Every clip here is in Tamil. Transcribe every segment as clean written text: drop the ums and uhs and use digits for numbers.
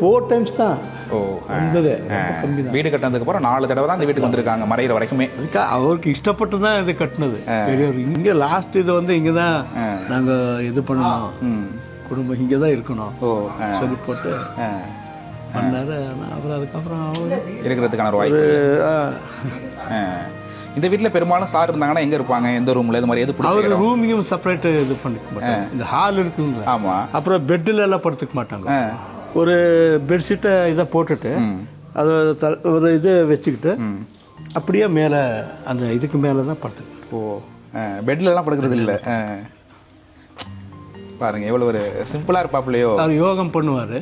4 times தான். ஓ வந்தது கம்மி தான். வீடு கட்டினதுக்கு அப்புறம் 4 தடவை தான் இந்த வீட்டுக்கு வந்திருக்காங்க மறைகிற வரைக்குமே. அதுக்கு அவருக்கு இஷ்டப்பட்டு தான் இது கட்டினது பெரியவர். இங்கே லாஸ்ட் இது வந்து இங்கே தான் நாங்கள் இது பண்ணணும், குடும்பம் இங்கே தான் இருக்கணும் சொல்லி போட்டு பண்ணாரு. அப்புறம் அதுக்கப்புறம் இருக்கிறதுக்கான ஒரு வாய்ப்பு. இந்த வீட்டில் பெரும்பாலும் சார் இருந்தாங்கன்னா எங்கே இருப்பாங்க, எந்த ரூமில் இது மாதிரி எது அவர் ரூமையும் செப்பரேட்டு இது பண்ணிக்க மாட்டாங்க. இந்த ஹால் இருக்குங்களா, ஆமாம், அப்புறம் பெட்டில் எல்லாம் படுத்துக்க மாட்டாங்க. ஒரு பெட்ஷீட்டை இதை போட்டுட்டு அதை ஒரு இது வச்சுக்கிட்டு அப்படியே மேலே அந்த இதுக்கு மேலே தான் படுத்துக்கிட்டு. ஓ பெட்லலாம் படுக்கிறது இல்லை. பாருங்க எவ்வளோ ஒரு சிம்பிளாக இருப்பாப்புலையோ. அவர் யோகம் பண்ணுவார்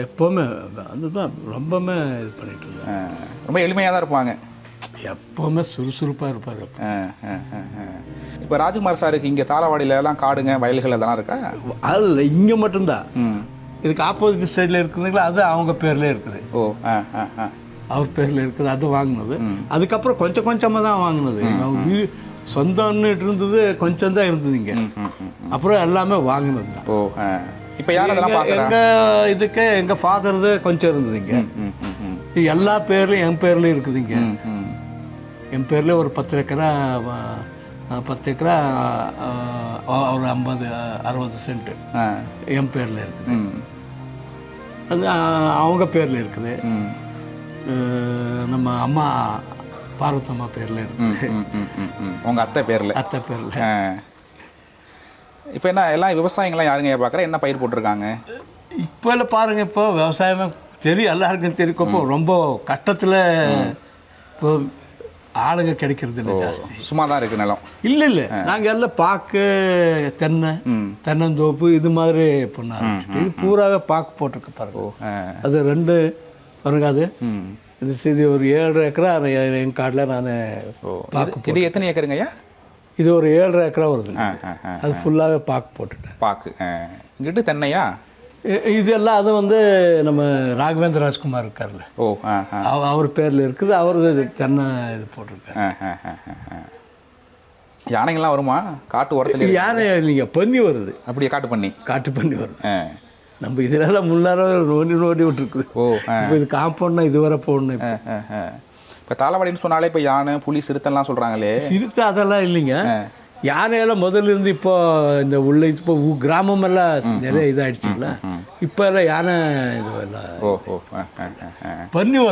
எப்போவுமே. அதுதான் ரொம்பவுமே இது பண்ணிட்டு இருந்தார். ரொம்ப எளிமையாக தான் இருப்பாங்க, எப்போவுமே சுறுசுறுப்பாக இருப்பார். இப்போ ராஜ்குமார் சாருக்கு இங்கே தாளவாடியில எல்லாம் காடுங்க வயல்கள் அதெல்லாம் இருக்கா? அதில் இங்கே மட்டும்தான். இதுக்கு ஆப்போசிட் சைடில் இருக்குதுங்களா, அது அவங்க பேர்ல இருக்குது. ஓ அவர் பேர்ல இருக்குது, அது வாங்கினது. அதுக்கப்புறம் கொஞ்சம் கொஞ்சமாக தான் வாங்கினது. சொந்தம்னு இருந்தது கொஞ்சம் தான் இருந்தது இங்கே, அப்புறம் எல்லாமே வாங்கினது தான். ஓ இப்போ யார் அதெல்லாம் எங்க இதுக்கு எங்க ஃபாதர்து கொஞ்சம் இருந்தது இங்கே. எல்லா பேர்லயும் என் பேர்லயும் இருக்குது இங்கே. என் பேர்ல ஒரு 10 ஏக்கரா 10 ஏக்கரா ஒரு 50-60 சென்ட் என் பேர்ல இருக்குது. அது அவங்க பேர்ல இருக்குது. நம்ம அம்மா பார்வத்தம்மா பேர்ல இருக்குது. உங்க அத்தை பேர்ல இப்போ என்ன எல்லாம் விவசாயங்கள்லாம் யாருங்க பார்க்குறேன், என்ன பயிர் போட்டிருக்காங்க இப்போ இல்லை பாருங்க. இப்போ விவசாயமே தெரியும், எல்லாருக்கும் தெரியும். இப்போ ரொம்ப கஷ்டத்தில் இப்போ ஆளுங்க கிடைக்கிறது இல்லை, ஜாஸ்தி. சும்மா தான் இருக்கு நிலம். இல்லை இல்லை, நாங்கள் எல்லாம் பாக்கு தென்னந்தோப்பு இது மாதிரி பண்ணாங்க. இது பூராவே பாக்கு போட்டிருக்கு பாருங்க. அது 2 வருங்காது. இது ஒரு 7 ஏக்கரா என் காட்டில் நான் பாக்கு. இது எத்தனை ஏக்கருங்க ஐயா? இது ஒரு 7 ஏக்கரா வருது. அது ஃபுல்லாகவே பாக்கு போட்டுட்டேன். பாக்கு இங்கிட்டு தென்னையா? இதெல்லாம் அது வந்து நம்ம ராகவேந்திர ராஜ்குமார் இருக்கார்ல, அவர் பேர்ல இருக்குது. அவர் தென்னை இது போட்டிருக்காரு. யானைகள்லாம் வருமா காட்டு ஓரத்துல? யானை இல்லைங்க, பன்னி வருது. அப்படியே காட்டு பண்ணி வருது. நம்ம இதெல்லாம் முன்னாடி நோண்டி விட்டுருக்குது. இப்போ இது காம்பவுண்ட்னா இதுவரை போடணும். இப்போ தாளவாடின்னு சொன்னாலே இப்போ யானை புலி சிறுத்தைலாம் சொல்றாங்களே. சிறுத்தை அதெல்லாம் இல்லைங்க. யானையெல்லாம் முதல்ல இருந்து இப்போ இந்த உள்ள இப்போ கிராமம் எல்லாம் நிறைய இதாயிடுச்சுங்களா. இப்போ எல்லாம் யானை இது எல்லாம் பன்னி